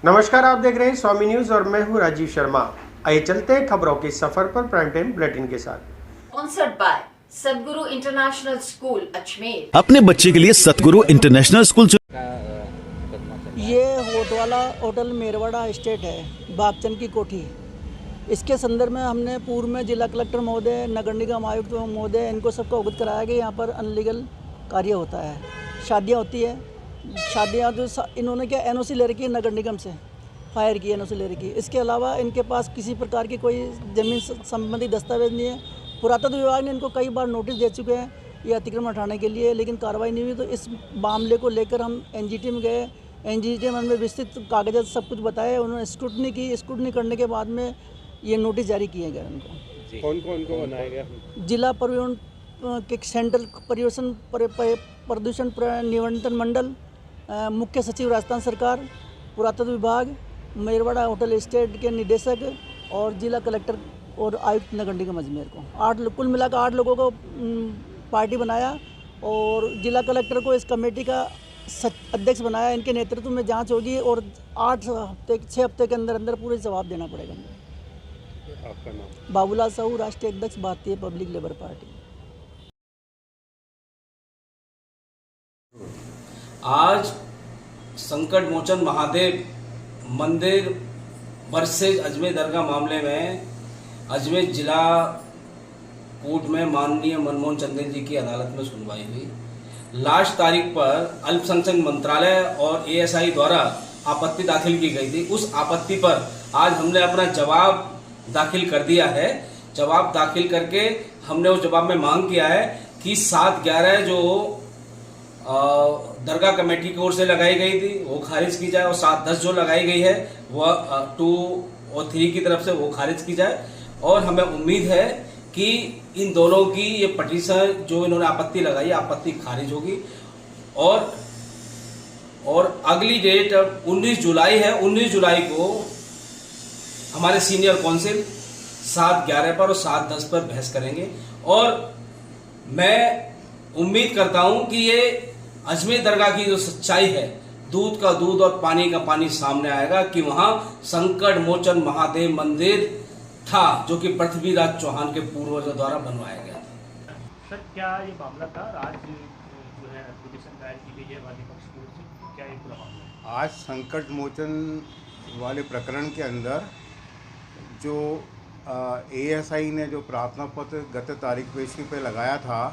नमस्कार, आप देख रहे हैं स्वामी न्यूज और मैं हूं राजीव शर्मा। आइए चलते हैं खबरों के सफर पर प्राइम टाइम बुलेटिन के साथ। Sponsored by Satguru international school Ajmer. अपने बच्चे के लिए सतगुरु इंटरनेशनल स्कूल ये होटल मेरवाड़ा स्टेट है, बागचंद की कोठी। इसके संदर्भ में हमने पूर्व में जिला कलेक्टर महोदय, नगर निगम आयुक्त महोदय, इनको सबको अवगत कराया कि यहाँ पर अनलीगल कार्य होता है, शादियाँ होती है। शादियाँ जो इन्होंने क्या एनओसी ले रखी है नगर निगम से, फायर की एनओसी ले रखी है। इसके अलावा इनके पास किसी प्रकार की कोई ज़मीन संबंधी दस्तावेज नहीं है। पुरातत्व विभाग ने इनको कई बार नोटिस दे चुके हैं ये अतिक्रमण हटाने के लिए, लेकिन कार्रवाई नहीं हुई। तो इस मामले को लेकर हम एनजीटी में गए। एनजीटी में हमने विस्तृत कागजात सब कुछ बताया। उन्होंने स्क्रूटनी की। स्क्रूटनी करने के बाद में ये नोटिस जारी किए गए उनको। कौन कौन को बनाया गया? जिला पर्यावरण के सेंट्रल प्रदूषण नियंत्रण मंडल, मुख्य सचिव राजस्थान सरकार, पुरातत्व विभाग, मेरवाड़ा होटल स्टेट के निदेशक और जिला कलेक्टर और आयुक्त नगर निगम अजमेर को कुल मिलाकर 8 लोगों को पार्टी बनाया और जिला कलेक्टर को इस कमेटी का अध्यक्ष बनाया। इनके नेतृत्व में जांच होगी और 6 हफ्ते के अंदर अंदर पूरे जवाब देना पड़ेगा। आपका नाम? बाबूलाल साहू, राष्ट्रीय अध्यक्ष, भारतीय पब्लिक लेबर पार्टी। आज संकट मोचन महादेव मंदिर वर्सेज अजमेर दरगाह मामले में अजमेर जिला कोर्ट में माननीय मनमोहन चंदेल जी की अदालत में सुनवाई हुई। लास्ट तारीख पर अल्पसंख्यक मंत्रालय और एएसआई द्वारा आपत्ति दाखिल की गई थी। उस आपत्ति पर आज हमने अपना जवाब दाखिल कर दिया है। जवाब दाखिल करके हमने उस जवाब में मांग किया है कि 7/11 जो दरगाह कमेटी की ओर से लगाई गई थी वो खारिज की जाए और 7/10 जो लगाई गई है वह 2 और 3 की तरफ से वो खारिज की जाए। और हमें उम्मीद है कि इन दोनों की ये पटिशन जो इन्होंने आपत्ति लगाई, आपत्ति खारिज होगी। और अगली डेट 19 जुलाई है। 19 जुलाई को हमारे सीनियर काउंसिल 7/11 पर और 7/10 पर बहस करेंगे। और मैं उम्मीद करता हूं कि ये अजमेर दरगाह की जो सच्चाई है, दूध का दूध और पानी का पानी सामने आएगा कि वहां संकट मोचन महादेव मंदिर था जो कि पृथ्वीराज चौहान के पूर्वजों द्वारा बनवाया गया था। सर, क्या ये मामला था? आज जो है एप्लीकेशन दायर की गई है वादी पक्ष की ओर से, क्या ये पूरा मामला है? आज संकट मोचन वाले प्रकरण के अंदर जो एएसआई ने जो प्रार्थना पत्र गत तारीख पेशी पे लगाया था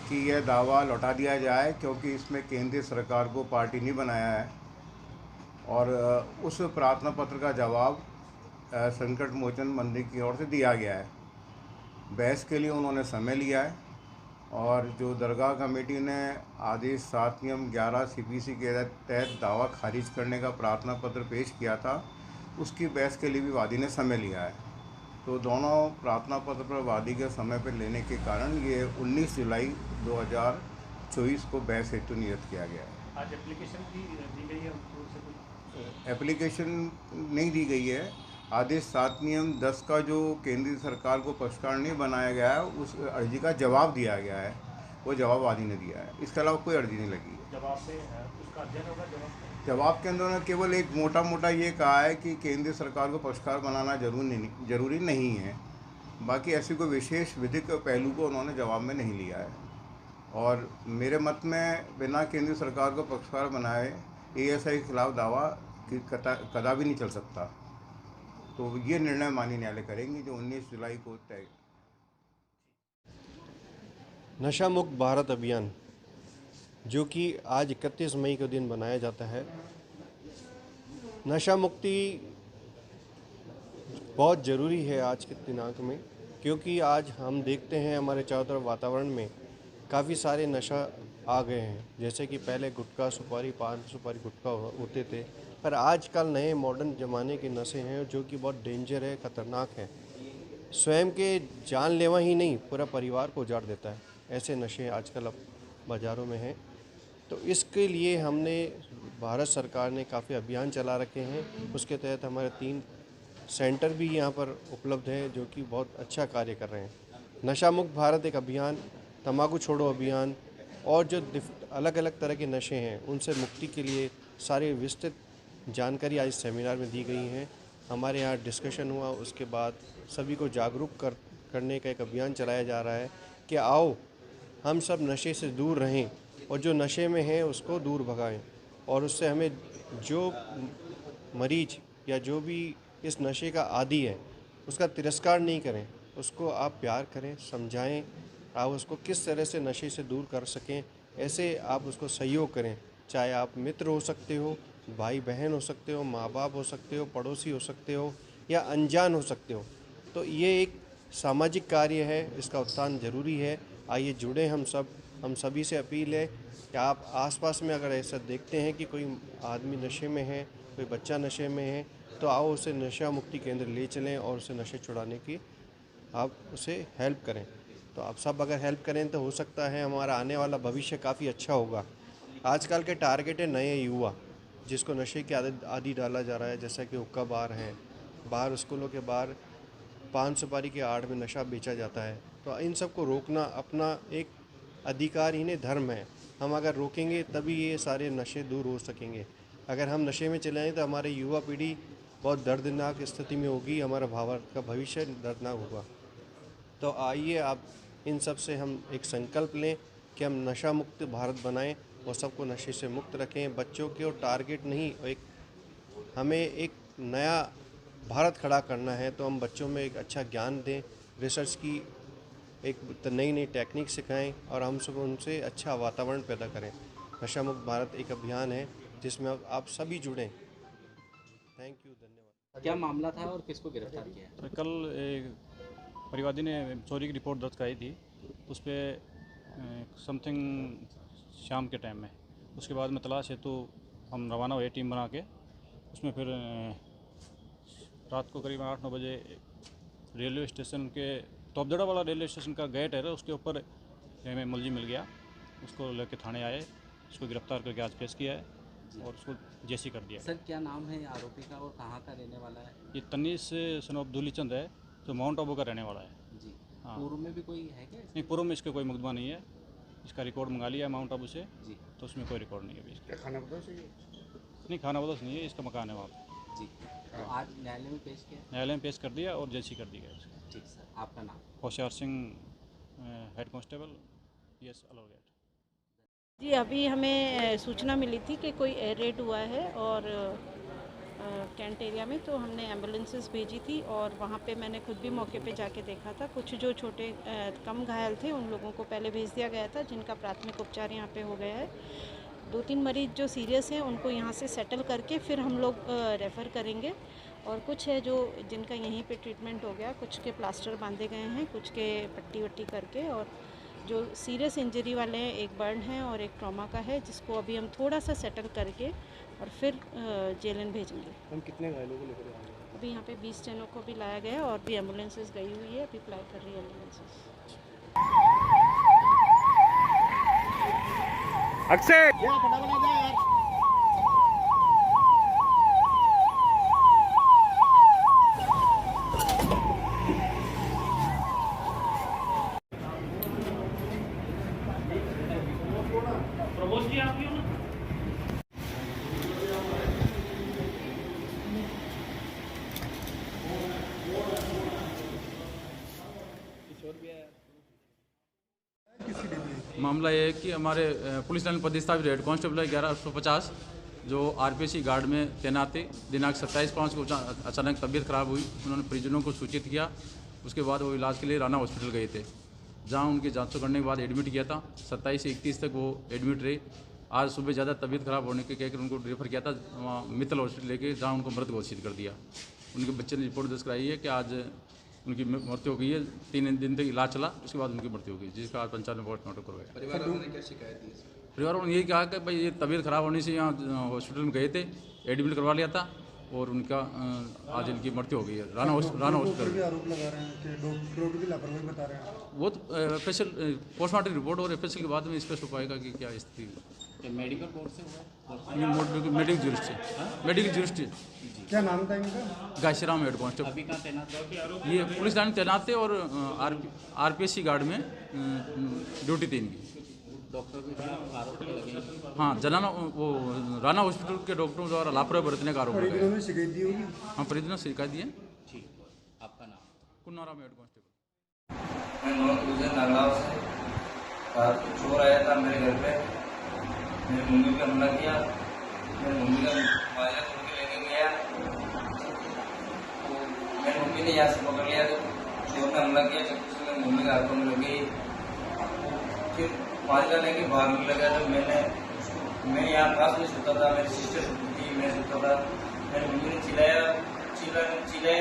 कि यह दावा लौटा दिया जाए क्योंकि इसमें केंद्रीय सरकार को पार्टी नहीं बनाया है, और उस प्रार्थना पत्र का जवाब संकट मोचन मंदिर की ओर से दिया गया है। बहस के लिए उन्होंने समय लिया है और जो दरगाह कमेटी ने आदेश 7 नियम 11 सीपीसी के तहत दावा खारिज करने का प्रार्थना पत्र पेश किया था, उसकी बहस के लिए भी वादी ने समय लिया है। तो दोनों प्रार्थना पत्र पर वादी के समय पर लेने के कारण ये 19 जुलाई 2024 को बहस हेतु नियत किया गया है। आज एप्लीकेशन दी गई है उनकी ओर से? कुछ एप्लीकेशन नहीं दी गई है। आदेश 7 नियम 10 का जो केंद्रीय सरकार को पक्षकार नहीं बनाया गया है, उस अर्जी का जवाब दिया गया है, वो जवाब वादी ने दिया है। इसके अलावा कोई अर्जी नहीं लगी है। जवाब से उसका अध्ययन होगा? जवाब के अंदर उन्होंने केवल एक मोटा ये कहा है कि केंद्रीय सरकार को पक्षकार बनाना जरूरी नहीं है। बाकी ऐसी कोई विशेष विधिक पहलू को उन्होंने जवाब में नहीं लिया है। और मेरे मत में बिना केंद्रीय सरकार को पक्षकार बनाए एएसआई के खिलाफ दावा कदापि नहीं चल सकता। तो ये निर्णय माननीय न्यायालय करेंगे जो 19 जुलाई को तय। नशा मुक्त भारत अभियान जो कि आज 31 मई के दिन बनाया जाता है। नशा मुक्ति बहुत ज़रूरी है आज के दिनांक में, क्योंकि आज हम देखते हैं हमारे चारों तरफ वातावरण में काफ़ी सारे नशा आ गए हैं। जैसे कि पहले गुटखा, सुपारी, पान सुपारी, गुटखा होते थे, पर आजकल नए मॉडर्न ज़माने के नशे हैं जो कि बहुत डेंजर है, ख़तरनाक है। स्वयं के जानलेवा ही नहीं, पूरा परिवार को उजाड़ देता है। ऐसे नशे आजकल अब बाज़ारों में हैं। तो इसके लिए हमने भारत सरकार ने काफ़ी अभियान चला रखे हैं। उसके तहत हमारे 3 सेंटर भी यहाँ पर उपलब्ध हैं जो कि बहुत अच्छा कार्य कर रहे हैं। नशा मुक्त भारत एक अभियान, तंबाकू छोड़ो अभियान और जो अलग अलग तरह के नशे हैं उनसे मुक्ति के लिए सारे विस्तृत जानकारी आज सेमिनार में दी गई हैं। हमारे यहाँ डिस्कशन हुआ, उसके बाद सभी को जागरूक करने का एक अभियान चलाया जा रहा है कि आओ हम सब नशे से दूर रहें और जो नशे में हैं उसको दूर भगाएं, और उससे हमें जो मरीज या जो भी इस नशे का आदी है उसका तिरस्कार नहीं करें, उसको आप प्यार करें, समझाएं, आप उसको किस तरह से नशे से दूर कर सकें, ऐसे आप उसको सहयोग करें। चाहे आप मित्र हो सकते हो, भाई बहन हो सकते हो, माँ बाप हो सकते हो, पड़ोसी हो सकते हो या अनजान हो सकते हो। तो ये एक सामाजिक कार्य है, इसका उत्थान ज़रूरी है। आइए जुड़ें हम सभी से अपील है कि आप आसपास में अगर ऐसा देखते हैं कि कोई आदमी नशे में है, कोई बच्चा नशे में है, तो आओ उसे नशा मुक्ति केंद्र ले चलें और उसे नशे छुड़ाने की आप उसे हेल्प करें। तो आप सब अगर हेल्प करें तो हो सकता है हमारा आने वाला भविष्य काफ़ी अच्छा होगा। आजकल के टारगेट है नए युवा, जिसको नशे की आदि डाला जा रहा है, जैसा कि हुक्का बार हैं, बाहर स्कूलों के बाहर पान सुपारी के आड़ में नशा बेचा जाता है। तो इन सब को रोकना अपना एक अधिकार ही नहीं, धर्म है। हम अगर रोकेंगे तभी ये सारे नशे दूर हो सकेंगे। अगर हम नशे में चले आएँ तो हमारी युवा पीढ़ी बहुत दर्दनाक स्थिति में होगी, हमारा भारत का भविष्य दर्दनाक होगा। तो आइए आप इन सब से हम एक संकल्प लें कि हम नशा मुक्त भारत बनाएं और सबको नशे से मुक्त रखें। बच्चों के और टारगेट नहीं, हमें एक नया भारत खड़ा करना है, तो हम बच्चों में एक अच्छा ज्ञान दें, रिसर्च की एक नई टेक्निक सिखाएं और हम सब उनसे अच्छा वातावरण पैदा करें। नशा मुक्त भारत एक अभियान है जिसमें आप सभी जुड़ें। थैंक यू, धन्यवाद। क्या मामला था और किसको गिरफ्तार किया? तो कल एक परिवादी ने चोरी की रिपोर्ट दर्ज कराई थी, उस पर समथिंग शाम के टाइम में, उसके बाद में तलाश हेतु हम रवाना हुए टीम बना के। उसमें फिर रात को करीब 8-9 बजे रेलवे स्टेशन के तोपदड़ा वाला रेलवे स्टेशन का गेट है, उसके ऊपर हमें मुलजिम मिल गया। उसको लेके थाने आए, उसको गिरफ्तार करके आज पेश किया है और उसको जेसी कर दिया। सर क्या नाम है आरोपी का और कहाँ का रहने वाला है? ये तनीस सन ऑफ दूली चंद है, जो माउंट आबू का रहने वाला है जी। हाँ। पूर्व में भी कोई है क्या? नहीं, पूर्व में इसका कोई मुकदमा नहीं है। इसका रिकॉर्ड मंगा लिया है माउंट आबू से जी, तो उसमें कोई रिकॉर्ड नहीं है अभी इसका। खाना बदोश है? नहीं, खाना बदोश नहीं है, इसका मकान है वहाँ पे। जी। तो आज न्यायालय में पेश किया? न्यायालय में पेश कर दिया और जेसी कर दिया इसका। ठीक सर, आपका नाम? Hoshiyar Singh, head constable, PS अलोगेट। जी, अभी हमें सूचना मिली थी कि कोई एयर रेड हुआ है और कैंट एरिया में, तो हमने एम्बुलेंसेस भेजी थी और वहाँ पे मैंने खुद भी मौके पे जाके देखा था। कुछ जो छोटे कम घायल थे उन लोगों को पहले भेज दिया गया था, जिनका प्राथमिक उपचार यहाँ पे हो गया है। 2-3 मरीज जो सीरियस हैं उनको यहाँ से सेटल करके फिर हम लोग रेफ़र करेंगे, और कुछ है जो जिनका यहीं पे ट्रीटमेंट हो गया, कुछ के प्लास्टर बांधे गए हैं, कुछ के पट्टी वट्टी करके, और जो सीरियस इंजरी वाले हैं एक बर्न है और एक ट्रॉमा का है, जिसको अभी हम थोड़ा सा सेटल करके और फिर जेलन भेजेंगे। हम कितने घायलों को लेकर आए हैं? अभी यहाँ पे 20 जनों को भी लाया गया है और भी एम्बुलेंसेस गई हुई है, अभी अप्लाई कर रही है एम्बुलेंसेस। अक्षय प्रमोद जी आप ही हो ना? मामला ये है कि हमारे पुलिस लाइन पदस्थापित हेड कांस्टेबल 1150 जो RPC गार्ड में तैनात थे, दिनांक 27/5 को अचानक तबीयत ख़राब हुई। उन्होंने परिजनों को सूचित किया, उसके बाद वो इलाज के लिए राना हॉस्पिटल गए थे, जहां उनकी जांच करने के बाद एडमिट किया था। 27 से 31 तक वो एडमिट रहे। आज सुबह ज़्यादा तबीयत ख़राब होने के कहकर उनको रेफर किया था वहाँ मित्तल हॉस्पिटल लेके, जहाँ उनको मृत घोषित कर दिया। उनके बच्चे ने रिपोर्ट दर्ज कराई है कि आज उनकी मृत्यु हो गई है। 3 दिन तक इलाज चला, उसके बाद उनकी मृत्यु हो गई, जिसका आज पंचायत में रिपोर्ट नोट करवाया। परिवार वालों ने क्या शिकायत दी? परिवार वालों ने यही कहा कि भाई ये तबीयत ख़राब होने से यहाँ हॉस्पिटल में गए थे, एडमिट करवा लिया था और उनका आज इनकी मृत्यु हो गई है राना हॉस्पिटल। आरोप लगा रहे हैं कि डॉक्टर की लापरवाही बता रहे हैं। वो स्पेशल पोस्टमार्टम रिपोर्ट और FSL के बाद में स्पष्ट हो पाएगा कि क्या स्थिति है। मेडिकल बोर्ड से हुआ? मेडिकल जूरिस्ट क्या नाम था इनका? Ghasiram head constable. अभी कहाँ तैनात है? ये पुलिस लाइन तैनात थे और RPC गार्ड में ड्यूटी थी इनकी। डॉक्टर भी आरोप लगे। हाँ, जनाना वो राना हॉस्पिटल के डॉक्टरों द्वारा लापरवाही बरतने का आरोप है। परिजनों में शिकायत दी होगी? हाँ, परिजनों से शिकायत दी है। ठीक, आपका नाम? कुन्नाराम हेड कांस्टेबल। मैं गुजर नागलाव से रात को चोर आया था मेरे घर पे, मेरी मम्मी पे हमला किया। मेरी मम्मी का माजा तोड़ के लेके गया, तो मेरी मम्मी ने यहाँ से पकड़ लिया, तो चोर ने हमला किया, चक्कू से मेरी मम्मी के हाथों में लग गई। फिर माजा लेके भागने लगा। तो मैं यहाँ पास में सोता था, मेरी सिस्टर सोती थी, मैं सोता था। मेरी मम्मी ने चिल्लाया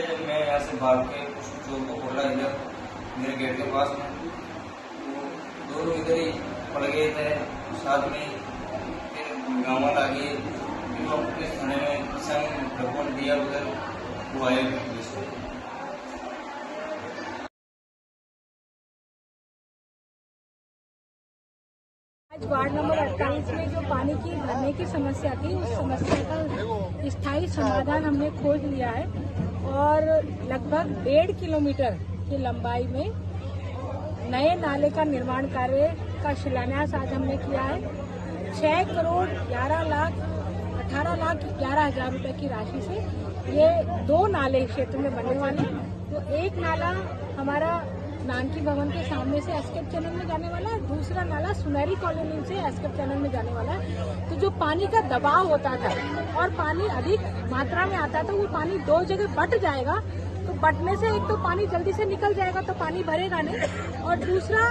जब मैं यहाँ से भाग के उस चोर को पकड़ा इधर मेरे गेट के पास में, तो दोनों इधर ही पड़ गए थे साथ में। फिर गाँव आ गए, फिर वो पुलिस थाने में संग रिपोर्ट दिया, उधर वो आए पुलिस। आज वार्ड नंबर 28 में जो पानी की भरने की समस्या थी, उस समस्या का स्थायी समाधान हमने खोज लिया है और लगभग 1.5 किलोमीटर की लंबाई में नए नाले का निर्माण कार्य का शिलान्यास आज हमने किया है। 6,18,11,000 रुपए की राशि से ये 2 नाले क्षेत्र में बनने वाले हैं। तो एक नाला हमारा नानकी भवन के सामने से एस्केप चैनल में जाने वाला है, दूसरा नाला सुनहरी कॉलोनी से एस्केप चैनल में जाने वाला है। तो जो पानी का दबाव होता था और पानी अधिक मात्रा में आता था, वो पानी 2 जगह बट जाएगा। तो बटने से एक तो पानी जल्दी से निकल जाएगा, तो पानी भरेगा नहीं, और दूसरा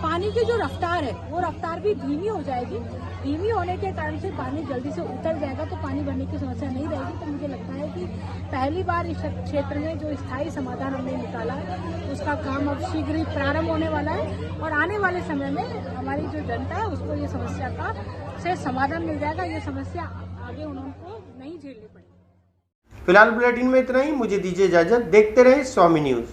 पानी की जो रफ्तार है वो रफ्तार भी धीमी हो जाएगी। धीमी होने के कारण से पानी जल्दी से उतर जाएगा, तो पानी भरने की समस्या नहीं रहेगी। तो मुझे लगता है कि पहली बार इस क्षेत्र में जो स्थायी समाधान हमने निकाला है, उसका काम अब शीघ्र ही प्रारंभ होने वाला है और आने वाले समय में हमारी जो जनता है उसको ये समस्या का से समाधान मिल जाएगा। ये समस्या आगे उनको नहीं झेलनी पड़ेगी। फिलहाल बुलेटिन में इतना ही। मुझे दीजिए इजाजत। देखते रहे स्वामी न्यूज।